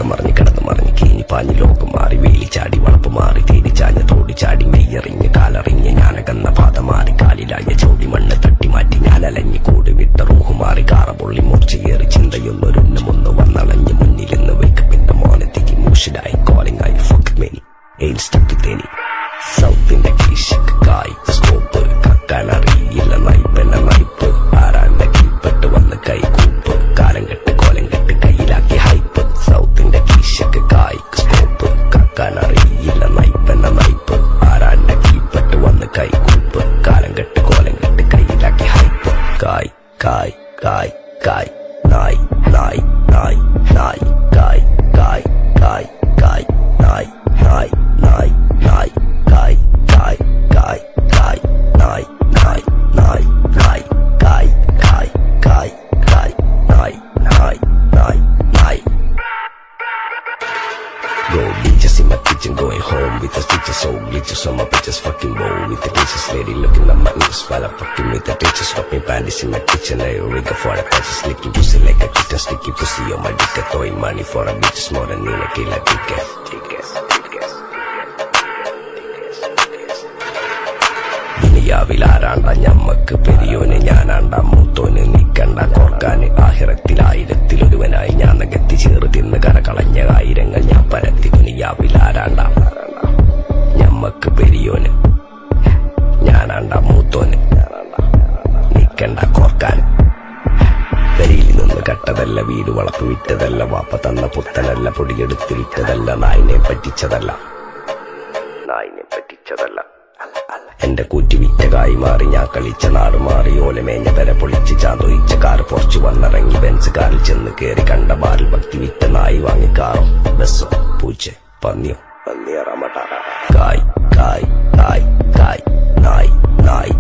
കിടക്ക മറിഞ്ഞ് കിടന്ന് മറിഞ്ഞ് കീഞ്ഞി പാഞ്ഞ് ലോകം മാറി വേലി ചാടി വളപ്പ് മാറി തേടി ചാഞ്ഞ തോടി ചാടി മെയ്യറിഞ്ഞ് കാലറിഞ്ഞ് ഞാനകന്ന പാത മാറി കാലിലായ ചോടി മണ്ണ് തട്ടി മാറ്റി ഞാനലഞ്ഞ് കൂടി വിട്ട റൂഹ് മാറി കാറ പൊള്ളി മൂർച്ചയേറി ചിന്തയൊന്നൊരുന്നമൊന്ന് വന്നളഞ്ഞ് മുന്നിലിന്ന് വെക്കപ്പിന്റെ മോനത്തേക്ക് മൂഷിലായി കോളിംഗായി fuck many ain't stuck with any സൗത്തിന്റെ കീശക്ക് കായ് സ്കോപ്പ് കക്കാനറിയില്ല നൈപ്പെന്ന നൈപ്പ് ആരാന്റെ കീപ്പെട്ട് വന്ന് കൈ കൂപ്പ് കാലം കെട്ട് കോലം കെട്ട് കയ്യിലാക്കി ഹൈപ്പ് സൗത്തിന്റെ കീശക്ക് കായ് സ്കോപ്പ് കക്കാനറിയില്ല നൈപ്പെന്ന നൈപ്പ് ആരാന്റെ കീപ്പെട്ട് വന്ന് കൈ കൂപ്പ് കാലം കെട്ട് കോലം കെട്ട് കയ്യിലാക്കി ഹൈപ്പ് കായ് കായ് കായ് കായ് നായ് നായ് നായ് നായ് കായ് കായ് കായ് കായ് നായ് നായ് നായ് നായ് കായ് കായ് കായ് കായ് നായ് നായ് നായ് നായ് കായ് കായ് കായ് കായ് നായ് നായ് നായ് നായ് Yo, bitches in my kitchen going home with the stitches, so glitches on my bitches fucking roll with the bitches lady looking at my ears while I'm fucking with the bitches dropping panties in my kitchen. I rigger for the patches licking pussy like a kitten, sticky pussy on my dick, throwing money for a bitches more than in a killer ticket. ദുനിയാവിലാരാണ്ട ഞമ്മക്ക് പെരിയോന് ഞാനാണ്ട മൂത്തോന് നിക്കണ്ട കോർക്കാന് ആഹിറത്തിലായിരത്തിലൊരുവനായി ഞാൻ നകത്തി ചേറ് തിന്ന് കരകളഞ്ഞ ആയിരങ്ങൾ ഞാൻ പരത്തി ദുനിയാവിലാരാണ്ട ഞമ്മക്ക് പെരിയോന് ഞാനാണ്ട മൂത്തോന് നിക്കണ്ട കോർക്കാന് പെരിയിൽ നിന്ന് കട്ടതല്ല വീട് വളപ്പ് വിറ്റതല്ല വാപ്പ തന്ന പുത്തനല്ല പൊടിയെടുത്ത് വിറ്റതല്ല നായിനെ പറ്റിച്ചതല്ല എന്റെ കൂറ്റി വിറ്റ കായി മാറി ഞാൻ കളിച്ച നാട് മാറി ഓലമേഞ്ഞ തര പൊളിച്ച് ചാതൊയിച്ച കാർ പൊറച്ചു വന്നിറങ്ങി ബെൻസ് കാറിൽ ചെന്ന് കേറി കണ്ട ബാറിൽ ഭക്തി വിറ്റ നായി വാങ്ങി കാറോ ബസ്സോ പൂച്ച പന്നിയോ പന്നിയറമട്ട കായ് കായ് കായ് കായ് നായ് നായ്